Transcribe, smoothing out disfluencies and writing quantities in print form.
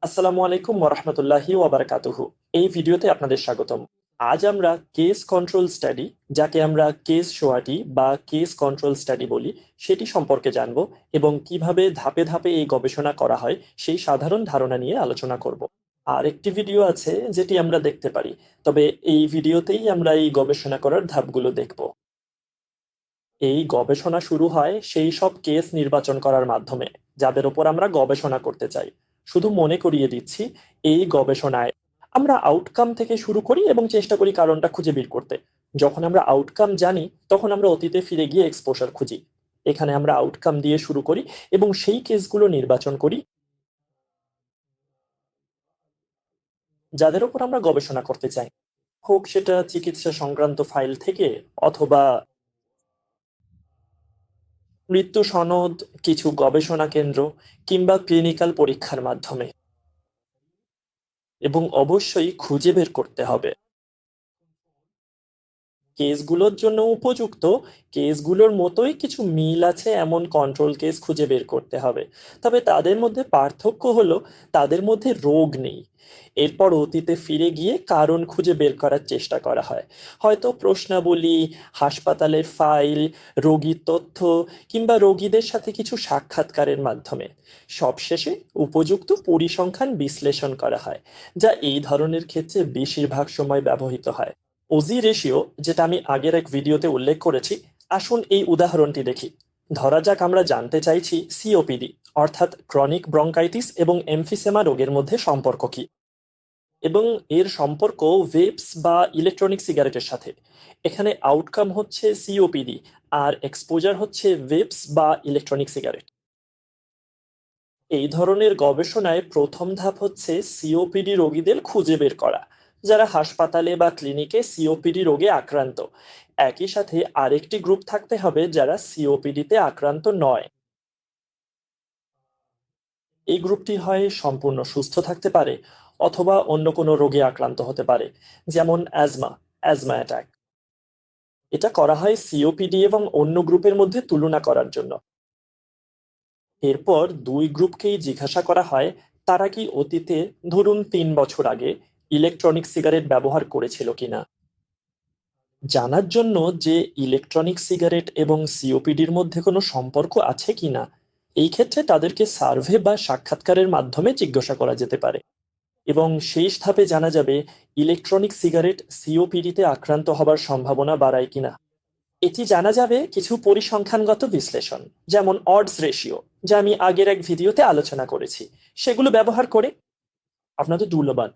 আসসালামু আলাইকুম ওরহমতুল্লাহি ওয়াবারাকাতুহু। এই ভিডিওতে আপনাদের স্বাগতম। আজ আমরা কেস কন্ট্রোল স্টাডি, যাকে আমরা কেস সোয়াটি বা কেস কন্ট্রোল স্টাডি বলি, সেটি সম্পর্কে জানব এবং কিভাবে ধাপে ধাপে এই গবেষণা করা হয় সেই সাধারণ ধারণা নিয়ে আলোচনা করব। আর একটি ভিডিও আছে যেটি আমরা দেখতে পারি, তবে এই ভিডিওতেই আমরা এই গবেষণা করার ধাপগুলো দেখব। এই গবেষণা শুরু হয় সেই সব কেস নির্বাচন করার মাধ্যমে যাদের উপর আমরা গবেষণা করতে চাই। শুধু মনে করিয়ে দিচ্ছি, এই গবেষণায় আমরা আউটকাম থেকে শুরু করি এবং চেষ্টা করি কারণটা খুঁজে বের করতে। যখন আমরা আউটকাম জানি, তখন আমরা অতীতে ফিরে গিয়ে এক্সপোজার খুঁজি। এখানে আমরা আউটকাম দিয়ে শুরু করি এবং সেই কেসগুলো নির্বাচন করি যাদের উপর আমরা গবেষণা করতে চাই, হোক সেটা চিকিৎসা সংক্রান্ত ফাইল থেকে, অথবা মৃত্যু সনদ, কিছু গবেষণা কেন্দ্র, কিংবা ক্লিনিক্যাল পরীক্ষার মাধ্যমে। এবং অবশ্যই খুঁজে বের করতে হবে কেসগুলোর জন্য উপযুক্ত, কেসগুলোর মতোই কিছু মিল আছে এমন কন্ট্রোল কেস খুঁজে বের করতে হবে। তবে তাদের মধ্যে পার্থক্য হলো তাদের মধ্যে রোগ নেই। এরপর অতীতে ফিরে গিয়ে কারণ খুঁজে বের করার চেষ্টা করা হয়, হয়তো প্রশ্নাবলী, হাসপাতালের ফাইল, রোগীর তথ্য, কিংবা রোগীদের সাথে কিছু সাক্ষাৎকারের মাধ্যমে। সবশেষে উপযুক্ত পরিসংখ্যান বিশ্লেষণ করা হয়, যা এই ধরনের ক্ষেত্রে বেশিরভাগ সময় ব্যবহৃত হয়। ওজি রেশিও, যেটা আমি আগের এক ভিডিওতে উল্লেখ করেছি, আসুন এই উদাহরণটি দেখি। ধরা যাক আমরা জানতে চাইছি সিওপিডি অর্থাৎ ক্রনিক ব্রঙ্কাইটিস এবং এমফিসেমা রোগের মধ্যে সম্পর্ক কি, এবং এর সম্পর্ক ভেপস বা ইলেকট্রনিক সিগারেটের সাথে। এখানে আউটকাম হচ্ছে সিওপিডি আর এক্সপোজার হচ্ছে ভেপস বা ইলেকট্রনিক সিগারেট। এই ধরনের গবেষণায় প্রথম ধাপ হচ্ছে সিওপিডি রোগীদের খুঁজে বের করা, যারা হাসপাতালে বা ক্লিনিকে সিওপিডি রোগে আক্রান্ত। একই সাথে আরেকটি গ্রুপ থাকতে হবে যারা সিওপিডিতে আক্রান্ত নয়। এই গ্রুপটি হয় সম্পূর্ণ সুস্থ থাকতে পারে, অথবা অন্য কোনো রোগে আক্রান্ত হতে পারে, যেমন অ্যাজমা, অ্যাজমা অ্যাটাক। এটা করা হয় সিওপিডি এবং অন্য গ্রুপের মধ্যে তুলনা করার জন্য। এরপর দুই গ্রুপকেই জিজ্ঞাসা করা হয় তারা কি অতীতে, ধরুন ৩ বছর আগে, ইলেকট্রনিক সিগারেট ব্যবহার করেছিল কিনা। জানার জন্য যে ইলেকট্রনিক সিগারেট এবং সিওপিডির মধ্যে কোনো সম্পর্ক আছে কিনা, এই ক্ষেত্রে তাদেরকে সার্ভে বা সাক্ষাৎকারের মাধ্যমে জিজ্ঞাসা করা যেতে পারে। এবং শেষ ধাপে জানা যাবে ইলেকট্রনিক সিগারেট সিওপিডিতে আক্রান্ত হবার সম্ভাবনা বাড়ায় কিনা। এটি জানা যাবে কিছু পরিসংখ্যানগত বিশ্লেষণ, যেমন অডস রেশিও, যা আমি আগের এক ভিডিওতে আলোচনা করেছি, সেগুলো ব্যবহার করে। আপনাদের ধন্যবাদ।